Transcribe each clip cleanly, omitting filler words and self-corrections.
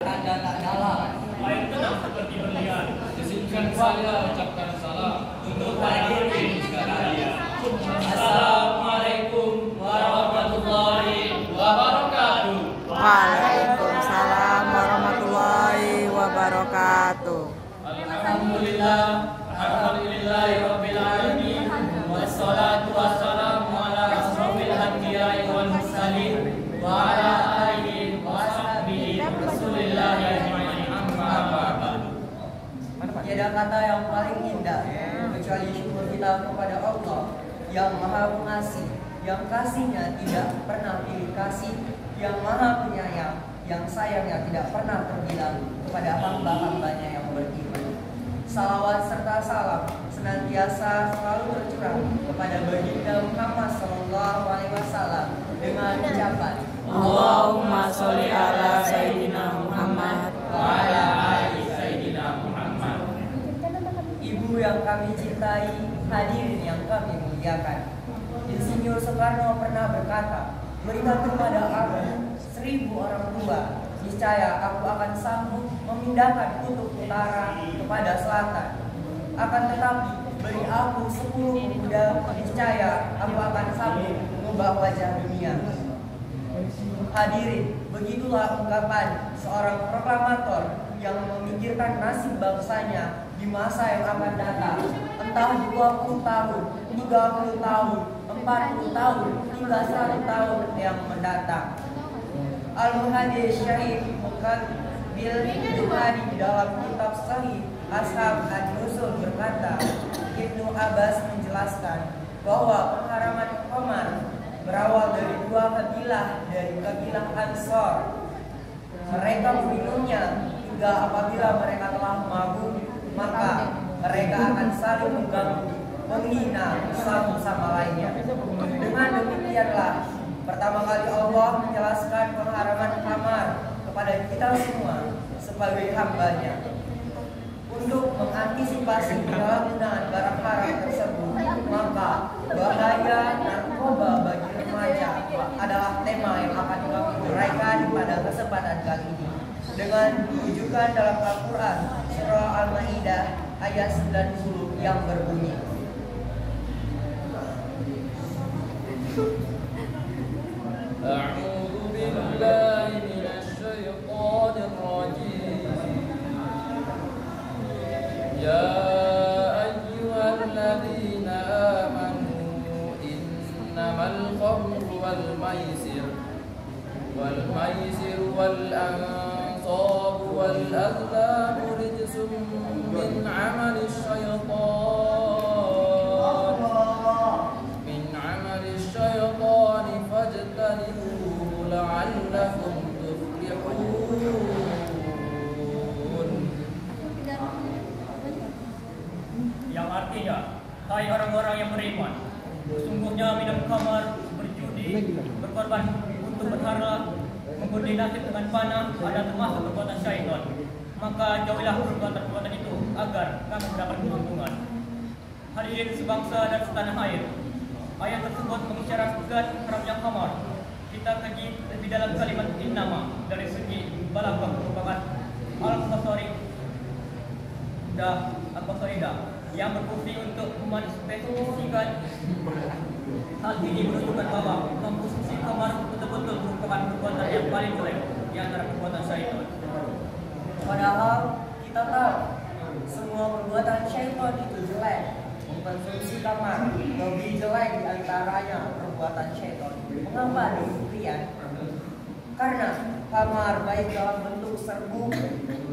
Anda tak dalam. Air tenang seperti berlian. Izinkan saya ucapkan salam Untuk hadirin sekalian. Assalamualaikum warahmatullahi wabarakatuh. Waalaikumsalam warahmatullahi wabarakatuh. Alhamdulillahirabbil alamin. Wassalatu wassalamu ala asrofil anbiya'i wal mursalin wa ala alihi wa sahbihi Rasulillah ajma'in. Amma ba'du. Tiada kata yang paling indah kecuali syukur kita kepada Allah yang Maha Pengasih, yang kasihnya tidak pernah pilih kasih, yang Maha Penyayang, yang sayangnya tidak pernah terbilang kepada hamba-hambanya yang beriman. Salawat serta salam senantiasa selalu tercurah kepada baginda Muhammad SAW dengan ucapan Allahumma sholli ala Sayyidina Muhammad Wa ala ali Sayyidina Muhammad. Ibu yang kami cintai, hadirin yang kami muliakan. Insinyur Soekarno pernah berkata, berikan kepada aku 1000 orang tua, niscaya aku akan sanggup memindahkan kutub utara kepada selatan. Akan tetapi, beri aku 10 pemuda, niscaya aku akan sanggup mengubah wajah dunia. Hadirin, begitulah ungkapan seorang proklamator yang memikirkan nasib bangsanya di masa yang akan datang, entah 20 tahun, 30 tahun, 40 tahun, hingga 100 tahun yang mendatang. Al-Muhajir Syahid Muqadbil Bukhari di dalam kitab Sahih Ashab An-Nusul berkata, Ibnu Abbas menjelaskan bahwa pengharaman khamar berawal dari 2 kabilah dari kabilah Ansor. Mereka meminumnya hingga apabila mereka telah mabuk, maka mereka akan saling mengganggu, menghina satu sama lainnya. Dengan demikianlah pertama kali Allah menjelaskan pengharaman khamar kepada kita semua sebagai hambanya. Untuk mengantisipasi penyalahgunaan barang haram tersebut, maka bahaya narkoba bagi remaja adalah tema yang akan kami uraikan pada kesempatan kali ini dengan rujukan dalam Al-Quran Surah Al-Ma'idah ayat 90 yang berbunyi, A'udzu billahi minasy syaithanir rajim. Ya ayyuhalladzina amanu innamal khamru wal maisir wal ansabu wal azlamu rijsun min 'amalis syaitan fajtanibuhu la'allakum tuflihun. Yang artinya, hai orang-orang yang beriman, sesungguhnya minum khamar, berjudi, berkorban untuk berhala, mengundi nasib dengan panah adalah termasuk perbuatan syaitan. Maka jauhilah perbuatan-perbuatan itu agar kami mendapat keuntungan. Hadirin sebangsa dan setanah air, ayat tersebut mengisyaratkan haramnya khamar. Kita kaji lebih dalam kalimat innama dari segi balaghah merupakan al-qasaidah yang berfungsi untuk menspesifikasikan hal ini, menunjukkan bahwa konsumsi khamar betul-betul merupakan perbuatan yang paling jelek di antara perbuatan syaitan. padahal kita tahu semua perbuatan syaitan itu jelek. Mengkonsumsi khamar lebih jelek di antaranya perbuatan syaitan. Mengapa demikian? Karena khamar baik dalam bentuk serbuk,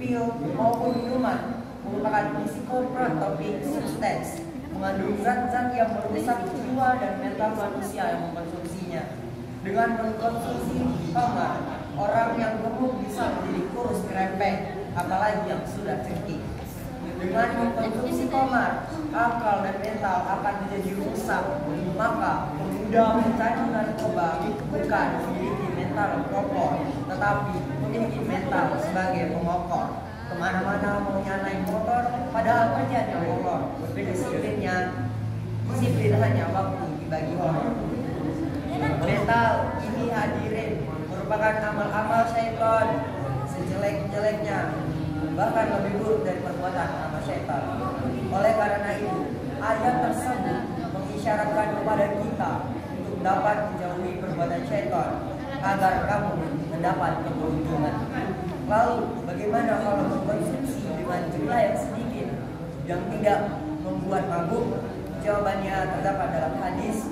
pil maupun minuman merupakan psikotropic substance, mengandung zat-zat yang merusak jiwa dan mental manusia yang mengkonsumsinya. Dengan mengkonsumsi khamar, orang yang gemuk bisa menjadi kurus kerempeng, apalagi yang sudah cengkih. Dengan mengkonsumsi khamar, akal dan mental akan menjadi rusak. Maka pemuda pecandu narkoba bukan memiliki mental kokoh, tetapi memiliki mental sebagai pengokor. Kemana-mana maunya naik motor, padahal kerjanya molor. Disiplinnya, disiplin hanya waktu dibagi orang. Mental ini hadirin merupakan amal-amal syaitan. Sejeleknya jelek-jeleknya, bahkan lebih buruk dari perbuatan nama syaitan. Oleh karena itu, ayat tersebut mengisyaratkan kepada kita untuk dapat menjauhi perbuatan syaitan agar kamu mendapat keberuntungan. Lalu, bagaimana kalau mengkonsumsi dengan jumlah yang sedikit yang tidak membuat mabuk? Jawabannya terdapat dalam hadis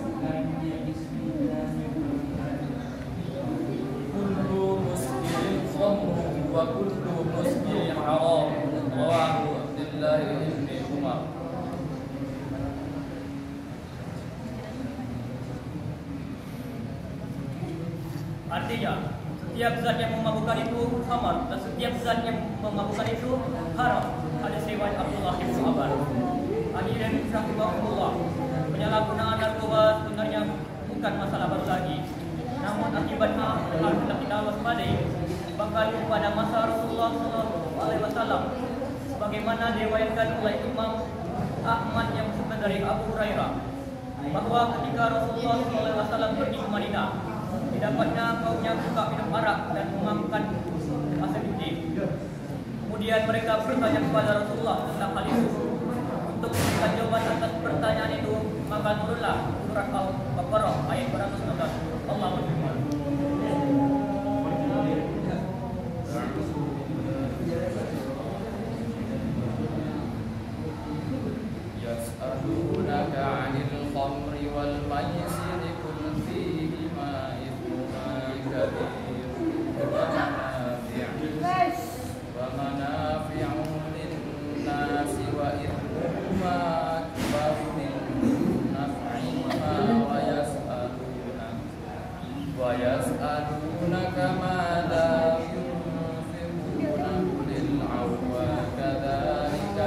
kullu muskirin khamrun wa kullu muskirin haram. Rawahu Abdullah ibn Umar. Artinya, setiap zat yang memabukkan itu khamar dan setiap zat yang memabukkan itu haram. Hadis riwayat Abdullah bin Umar. Hadirin rahimahullah, penyalahgunaan narkoba sebenarnya bukan masalah baru lagi. Namun akibatnya harus kita waspadai. Bahkan pada masa Rasulullah SAW, sebagaimana diriwayatkan oleh Imam Ahmad yang disebut dari Abu Hurairah, bahwa ketika Rasulullah SAW pergi ke Madinah, didapatnya kaumnya suka minum arak dan memakan hasil judi. Kemudian mereka bertanya kepada Rasulullah tentang hal itu. Untuk memberikan jawaban atas pertanyaan itu, maka turunlah surat Al-Baqarah ayat 219. Allah berfirman, Yas'alunaka 'anil khamri wal maisiri qul fihima ithmun kabir wa manafi'u lin-nasi wa ithmuhuma akbaru min naf'ihima wa yas'alunaka madza yunfiquna qulil 'afwa kadzalika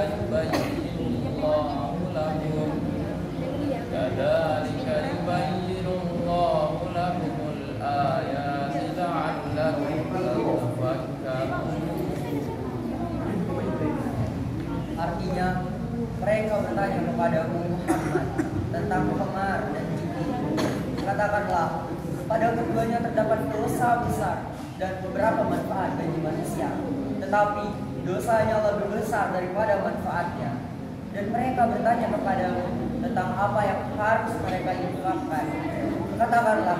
yubayyinu Allahu lakumul ayati la'allakum tatafakkarun. artinya mereka bertanya kepada Muhammad tentang khamar dan judi. Katakanlah, pada keduanya terdapat dosa besar dan beberapa manfaat bagi manusia, tetapi dosanya lebih besar daripada manfaatnya. Dan mereka bertanya kepadamu tentang apa yang harus mereka infakkan. Katakanlah,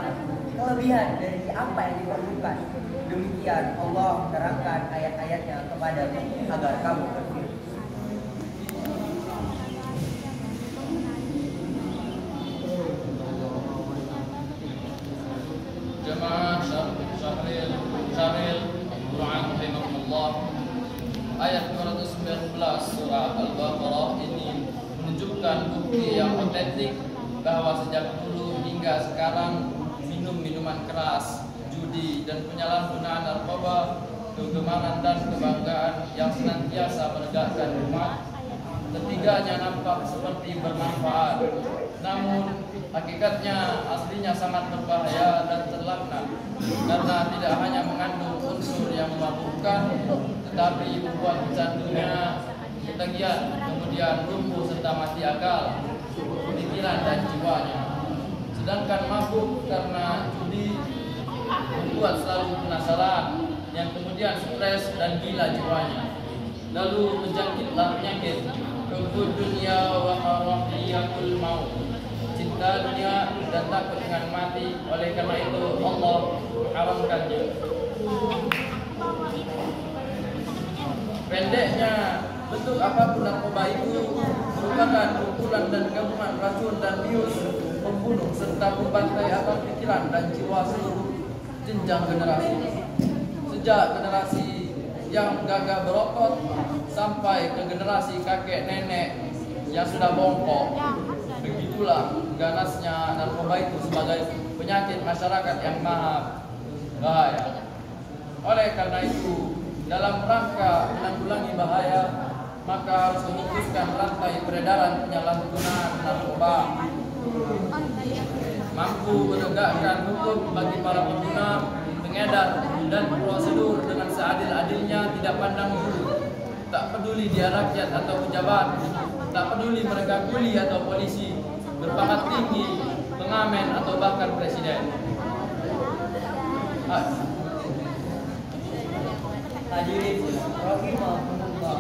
kelebihan dari apa yang diperlukan. Demikian Allah menerangkan ayat-ayatnya kepadamu agar kamu berpikir. Jemaah Syahril Al-Quran rahimahullah, ayat 219 surah Al-Baqarah ini menunjukkan bukti yang otentik bahwa sejak dulu hingga sekarang minuman keras, judi, dan penyalahgunaan narkoba, kegemaran dan kebanggaan yang senantiasa menegakkan umat, ketiganya nampak seperti bermanfaat, namun hakikatnya aslinya sangat berbahaya dan terlaknat karena tidak hanya mengandung unsur yang memabukkan, tetapi membuat kecandunya ketagihan, kemudian lumpuh serta mati akal, pikiran dan jiwanya. Sedangkan mabuk karena judi membuat selalu penasaran, yang kemudian stres dan gila jiwanya. Lalu terjangkitlah penyakit hubud dunia wa karahiyatul maut, cinta dunia dan takut dengan mati. Oleh karena itu Allah haramkannya. Pendeknya, bentuk apapun narkoba itu merupakan kumpulan dan gabungan racun dan bius pembunuh serta membantai akal pikiran dan jiwa seluruh jenjang generasi, sejak generasi yang gagah berokok sampai ke generasi kakek nenek yang sudah bongkok. Begitulah ganasnya narkoba itu sebagai penyakit masyarakat yang maha bahaya. Oleh karena itu, dalam rangka menanggulangi bahaya, maka harus memutuskan rantai peredaran penyalahgunaan narkoba, mampu menegakkan hukum bagi para pengguna, pengedar, dan prosedur dengan seadil-adilnya, tidak pandang bulu, tak peduli dia rakyat atau pejabat, tak peduli mereka kuli atau polisi, berpangkat tinggi, pengamen, atau bahkan presiden. Hadirin rahimahumullah,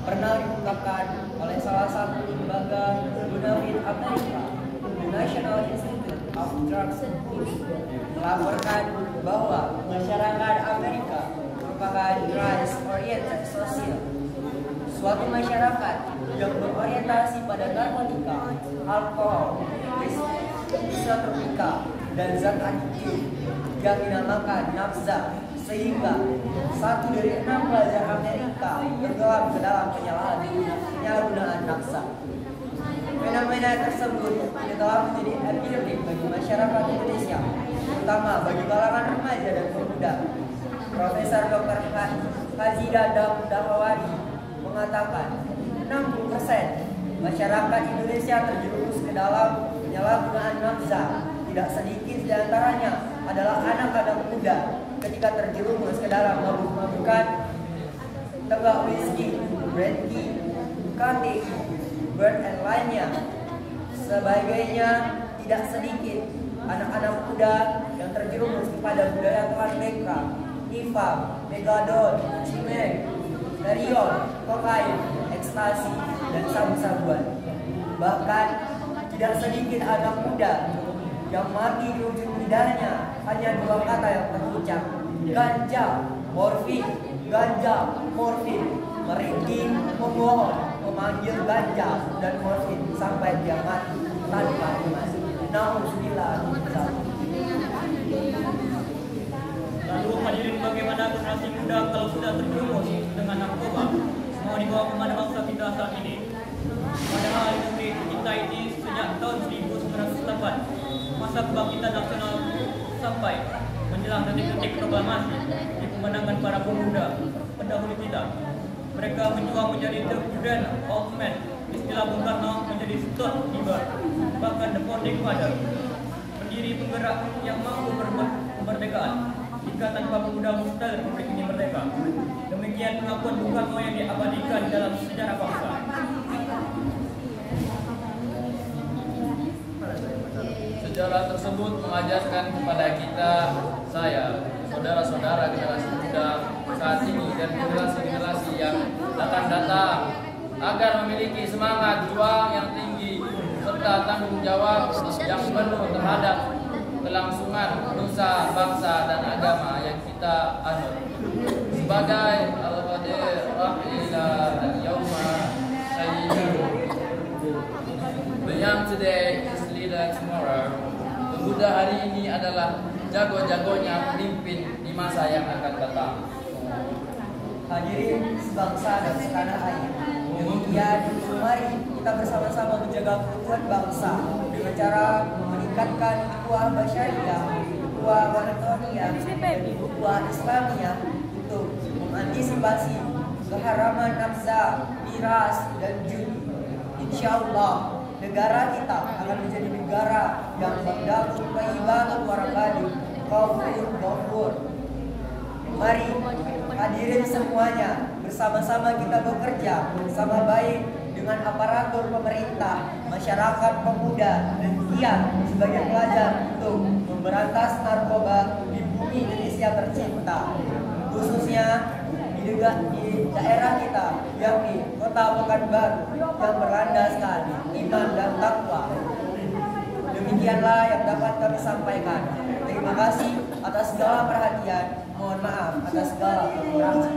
pernah diungkapkan oleh salah satu lembaga munafik Amerika, The National Institute of Drugs and Abuse, melaporkan bahwa masyarakat Amerika merupakan rights-oriented sosial. Suatu masyarakat yang berorientasi pada narkotika, alkohol, psikotropika, dan zat adiktif yang dinamakan nafza, sehingga 1 dari 6 pelajar Amerika tenggelam ke dalam penyalahgunaan nafza. Fenomena tersebut telah menjadi epidemik bagi masyarakat Indonesia, terutama bagi kalangan remaja dan pemuda. Profesor Dr. Haji Dadang Dahawari mengatakan 60% masyarakat Indonesia terjerumus ke dalam penyalahgunaan nafza. Tidak sedikit di antaranya adalah anak-anak muda ketika terjerumus ke dalam mabuk-mabukan, tegak whisky, brandy, cutting, bird and lainnya. Sebagainya, tidak sedikit anak-anak muda yang terjerumus kepada budaya telan mereka, IFA, megadon, cimek, teriol, kokain, ekstasi, dan sabu-sabuan. Bahkan tidak sedikit anak muda yang mati di ujung lidahnya hanya 2 kata yang terucap: ganja, morfin, ganja, morfin. Merinding, memohon, memanggil ganja dan morfin sampai dia mati tanpa mati. Nauzubillah. Lalu hadirin, bagaimana generasi muda kalau sudah terjerumus dengan narkoba? Mau dibawa kemana bangsa kita saat ini? Padahal di negeri kita ini sejak tahun 1908 masa kebangkitan nasional sampai menjelang detik-detik proklamasi dikumandangkan para pemuda pendahulu kita. Mereka berjuang menjadi the children of men, istilah Bung Karno menjadi stud leader, bahkan the founding father, pendiri penggerak yang mampu kemerdekaan. Jika tanpa pemuda mustahil republik ini merdeka. Demikian pengakuan Bung Karno yang diabadikan dalam sejarah bangsa. Sejarah tersebut mengajarkan kepada kita, saya, saudara-saudara generasi muda saat ini dan generasi-generasi yang akan datang, agar memiliki semangat juang yang tinggi serta tanggung jawab yang penuh terhadap kelangsungan nusa, bangsa, dan agama yang kita anut. Sebagai al-qadir ila al-yawma sayyidun, the young today is leader tomorrow. Pemuda hari ini adalah jago-jagonya pemimpin di masa yang akan datang. Hadirin sebangsa dan setanah air, demikian mari kita bersama-sama menjaga keutuhan bangsa dengan cara meningkatkan ukhuwah basyariah, ukhuwah watonia, dan ukhuwah Islamiyah untuk mengantisipasi keharaman nafza, miras, dan judi. Insyaallah negara kita akan menjadi negara yang berdaulat thayyiban warabadi ghafur. Mari hadirin semuanya, bersama-sama kita bekerja sama baik dengan aparatur pemerintah, masyarakat, pemuda, dan giat sebagai pelajar untuk memberantas narkoba di bumi Indonesia tercinta, khususnya di daerah kita, yakni Kota Pekanbaru yang berlandaskan iman dan takwa. Demikianlah yang dapat kami sampaikan. Terima kasih atas segala perhatian. Mohon maaf atas segala kekurangan.